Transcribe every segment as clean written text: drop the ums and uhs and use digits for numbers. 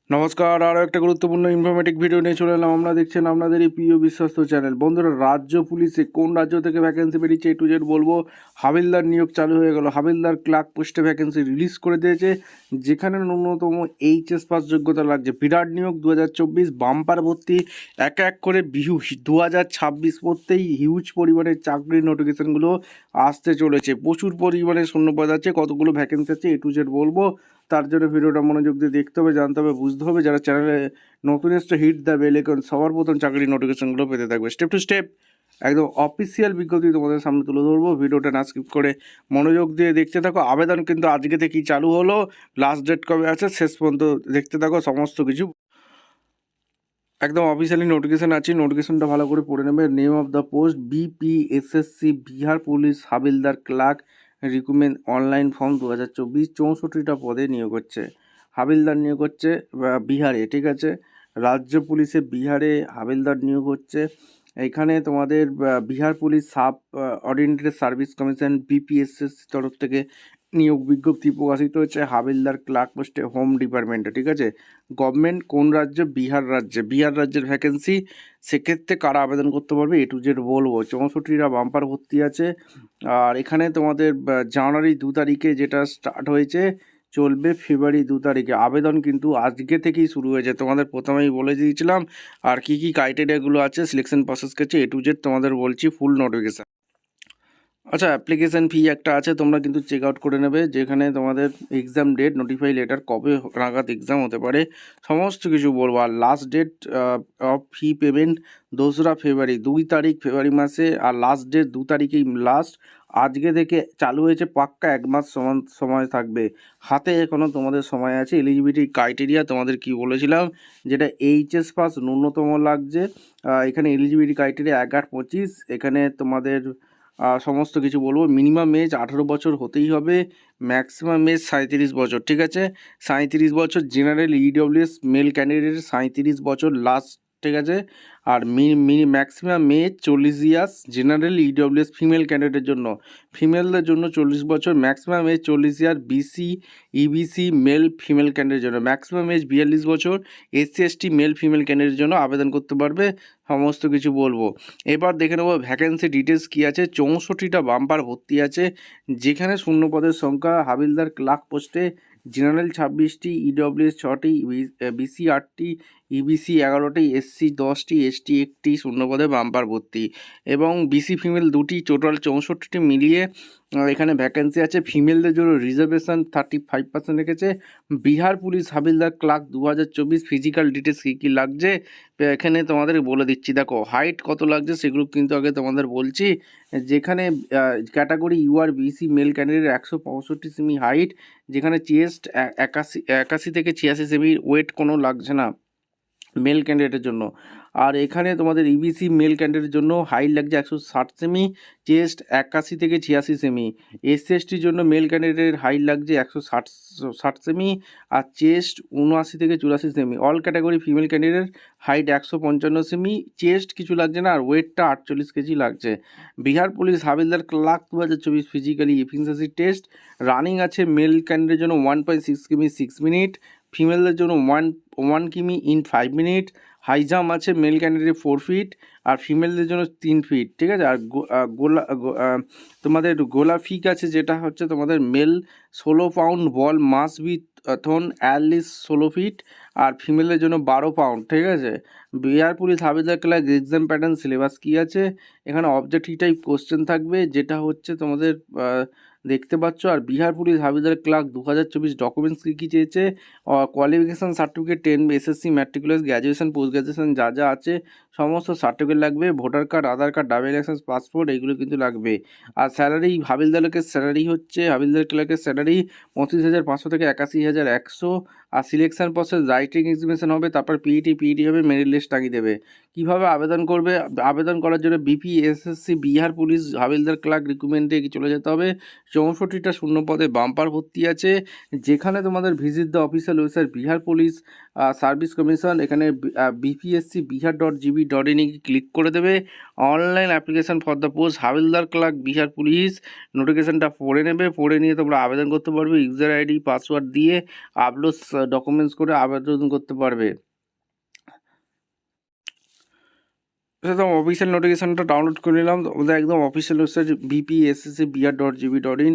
নমস্কার, আরও একটা গুরুত্বপূর্ণ ইনফরমেটিভ ভিডিও নিয়ে চলে এলাম। আমরা দেখছেন আপনাদের এই প্রিয় বিশ্বস্ত চ্যানেল। বন্ধুরা, রাজ্য পুলিশে কোন রাজ্য থেকে ভ্যাকেন্সি বেরিয়েছে টু জেড বলবো। হাবিলদার নিয়োগ চালু হয়ে গেল। হাবিলদার ক্লার্ক পোস্টে ভ্যাকেন্সি রিলিজ করে দিয়েছে, যেখানে ন্যূনতম এইচএস পাস যোগ্যতা লাগছে। বিরাট নিয়োগ 2024 বাম্পার ভর্তি, এক এক করে 2026 পড়তেই হিউজ পরিমাণে চাকরির নোটিফিকেশনগুলো আসতে চলেছে। প্রচুর পরিমাণে শূন্যপদ আছে, কতগুলো ভ্যাকেন্সি আছে টু জেড বলবো। তার জন্য ভিডিওটা মনোযোগ দিয়ে দেখতে হবে, জানতে হবে, বুঝতে হবে। যারা চ্যানেলে নতুন এসছে, হিট দ্য বেল আইকন, সবার প্রথম চাকরির নোটিফিকেশনগুলো পেতে থাকবে। স্টেপ টু স্টেপ একদম অফিসিয়াল বিজ্ঞপ্তি তোমাদের সামনে তুলে ধরবো। ভিডিওটা না স্কিপ করে মনোযোগ দিয়ে দেখতে থাকো। আবেদন কিন্তু আজকে থেকেই চালু হলো, লাস্ট ডেট কবে আছে শেষ পর্যন্ত দেখতে থাকো, সমস্ত কিছু একদম অফিসিয়ালি নোটিফিকেশান আছে। নোটিফিকেশনটা ভালো করে পড়ে নেবে। Name of the post BPSSC Bihar police havildar clerk recruitment online form 2024। 64টা পদে নিয়োগ হচ্ছে। হাবিলদার নিয়োগ হচ্ছে বিহারে, ঠিক আছে। রাজ্য পুলিশে বিহারে হাবিলদার নিয়োগ হচ্ছে। এখানে তোমাদের Bihar police sub ordinated service commission BPSSC তরফ থেকে নিয়োগ বিজ্ঞপ্তি প্রকাশিত হয়েছে হাবিলদার ক্লার্ক পোস্টে, হোম ডিপার্টমেন্টে, ঠিক আছে। গভর্নমেন্ট কোন রাজ্য? বিহার রাজ্যে। বিহার রাজ্যের ভ্যাকেন্সি, সেক্ষেত্রে কারা আবেদন করতে পারবে এ টু জেড বলবো। 64টা বাম্পার ভর্তি আছে। আর এখানে তোমাদের জানুয়ারি 2 তারিখে যেটা স্টার্ট হয়েছে, চলবে ফেব্রুয়ারি 2 তারিখে। আবেদন কিন্তু আজকে থেকেই শুরু হয়েছে, তোমাদের প্রথমেই বলে দিয়েছিলাম। আর কী কী ক্রাইটেরিয়াগুলো আছে, সিলেকশন প্রসেস কাছে এ টু জেড তোমাদের বলছি, ফুল নোটিফিকেশান। আচ্ছা, অ্যাপ্লিকেশান ফি একটা আছে, তোমরা কিন্তু চেক আউট করে নেবে। যেখানে তোমাদের এক্সাম ডেট, নোটিফাই লেটার কবে নাগাদ এক্সাম হতে পারে, সমস্ত কিছু বলবো। আর last date of fee payment 2রা ফেব্রুয়ারি, 2 তারিখ ফেব্রুয়ারি মাসে। আর লাস্ট ডেট 2 তারিখেই লাস্ট। আজকে থেকে চালু হয়েছে, পাক্কা 1 মাস সময় থাকবে হাতে, এখনও তোমাদের সময় আছে। এলিজিবিলিটি ক্রাইটেরিয়া তোমাদের কি বলেছিলাম, যেটা এইচএস পাস ন্যূনতম লাগছে। এখানে এলিজিবিলিটি ক্রাইটেরিয়া 11-25। এখানে তোমাদের সমস্ত কিছু বলবো। মিনিমাম এজ 18 বছর হতেই হবে, ম্যাক্সিমাম এজ 37 বছর, ঠিক আছে। 37 বছর জেনারেল EWS মেল ক্যান্ডিডেটের 37 বছর লাস্ট, ঠিক আছে। আর maximum age 40 years general EWS female ক্যান্ডিডেটের জন্য। ফিমেলদের জন্য 40 বছর, maximum age 40 year EBC male female ক্যান্ডিডেটের জন্য। ম্যাক্সিমাম এজ 42 বছর SC/ST মেল ফিমেল ক্যান্ডিডেটের জন্য আবেদন করতে পারবে। সমস্ত কিছু বলবো। এবার দেখে নেবো ভ্যাকেন্সি ডিটেলস কী আছে। 64টা বাম্পার ভর্তি আছে, যেখানে শূন্য পদের সংখ্যা হাবিলদার ক্লার্ক পোস্টে জেনারেল 26টি, EWS 6টি, BC 8টি, EBC 11টি, SC 10টি, ST 1টি শূন্যপদে বাম্পার ভর্তি, এবং BC ফিমেল 2টি, টোটাল 64টি মিলিয়ে এখানে ভ্যাকেন্সি আছে। ফিমেলদের জন্য রিজার্ভেশন 35% রেখেছে। Bihar police havildar clerk 2024 physical details কী কী লাগছে এখানে তোমাদের বলে দিচ্ছি। দেখো, হাইট কত লাগছে সেগুলো কিন্তু আগে তোমাদের বলছি। যেখানে category UR BC male candidate 165 semi height, যেখানে চেস্ট 81 থেকে 86 সেমি, ওয়েট কোনো লাগছে না মেল ক্যান্ডিডেটের জন্য। আর এখানে তোমাদের EBC মেল ক্যান্ডিডেটের জন্য হাইট লাগছে 160 সেমি, চেস্ট 81 থেকে 86 সেমি। SC/STর জন্য মেল ক্যান্ডিডেটের হাইট লাগছে 160 সেমি, আর চেস্ট 79 থেকে 84 সেমি। All category female candidate height 155 সেমি, চেস্ট কিছু লাগছে না, আর ওয়েটটা 48 কেজি লাগছে। Bihar police havildar clerk 2024 physically efficiency test running আছে। মেল ক্যান্ডিডেটের জন্য 1.6 কিমি 6 মিনিট, ফিমেলদের জন্য 1 কিমি ইন 5 মিনিট। হাই জাম্প আছে, মেল ক্যান্ডিডেট 4 ফিট আর ফিমেলদের জন্য 3 ফিট, ঠিক আছে। আর তোমাদের গোলাফিক আছে, যেটা হচ্ছে তোমাদের male 16 pound, ball must be thrown at least 16 feet, আর ফিমেলের জন্য 12 পাউন্ড, ঠিক আছে। Bihar police havildar clerk exam pattern syllabus কী আছে, এখানে অবজেক্টিভ টাইপ কোশ্চেন থাকবে, যেটা হচ্ছে তোমাদের দেখতে পাচ্ছ। আর Bihar police havildar clerk 2024 documents কী কী চেয়েছে, qualification certificate 10 SSC ম্যাট্রিকুলাস graduation post graduation যা যা আছে সমস্ত সার্টিফিকেট লাগবে। ভোটার কার্ড, আধার কার্ড, ড্রাইভিং লাইসেন্স, পাসপোর্ট, এগুলো কিন্তু লাগবে। আর স্যালারি, হাবিলদারের স্যালারি হচ্ছে, হাবিলদার ক্লার্কের স্যালারি 25,500 থেকে 81,100। আর সিলেকশন প্রসেস রাইটিং এক্সামিনেশন হবে, তারপর PET হবে, মেরিট লিস্ট টাঙিয়ে দেবে। কীভাবে আবেদন করবে, আবেদন করার জন্য BPSSC Bihar police havildar clerk রিক্রুটমেন্টে চলে যেতে হবে। 64টা শূন্য পদে বাম্পার ভর্তি আছে, যেখানে তোমাদের visit the official website Bihar police service commission, এখানে বিপিএসসি বিহার .gv.in ক্লিক করে দেবে। Online application for the post havildar clerk Bihar police, নোটিফিকেশানটা পড়ে নেবে, পড়ে নিয়ে তোমরা আবেদন করতে পারবে। ইউজার আইডি পাসওয়ার্ড দিয়ে আপলোড ডকুমেন্টস করে আবেদন করতে পারবে। একদম অফিসিয়াল নোটিফিকেশানটা ডাউনলোড করে নিলাম। ওদের একদম official website BPSC Bihar .gv.in,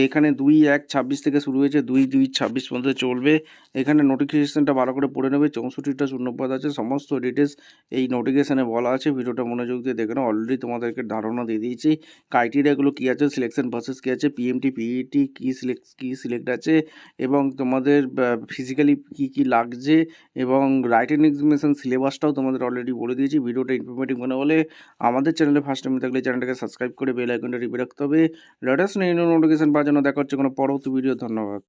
এখানে 2/1/26 থেকে শুরু হয়েছে, 2/2/26 পর্যন্ত চলবে। এখানে নোটিফিকেশানটা ভালো করে পড়ে নেবে। 64টা শূন্যপদ আছে, সমস্ত ডিটেলস এই নোটিফিকেশানে বলা আছে। ভিডিওটা মনোযোগ দিয়ে দেখে নাও। অলরেডি তোমাদেরকে ধারণা দিয়ে দিয়েছি ক্রাইটেরিয়াগুলো কী আছে, সিলেকশন প্রসেস কী আছে, পিএমটি পিইটি কী সিলেক্ট আছে, এবং তোমাদের ফিজিক্যালি কী লাগছে, এবং রাইটিং এক্সামিনেশন সিলেবাসটাও তোমাদের অলরেডি বলে দিয়েছি। ভিডিওটা ইনফরমেটিভ মনে হলে আমাদের চ্যানেলে ফার্স্ট টাইম থাকলে চ্যানেলটাকে সাবস্ক্রাইব করে বেল আইকনটা টিপে রাখতে হবে। লেটেস্ট নিউ নোটিফিকেশন পাওয়ার জন্য দেখা হচ্ছে কোনো পরবর্তী ভিডিও। ধন্যবাদ।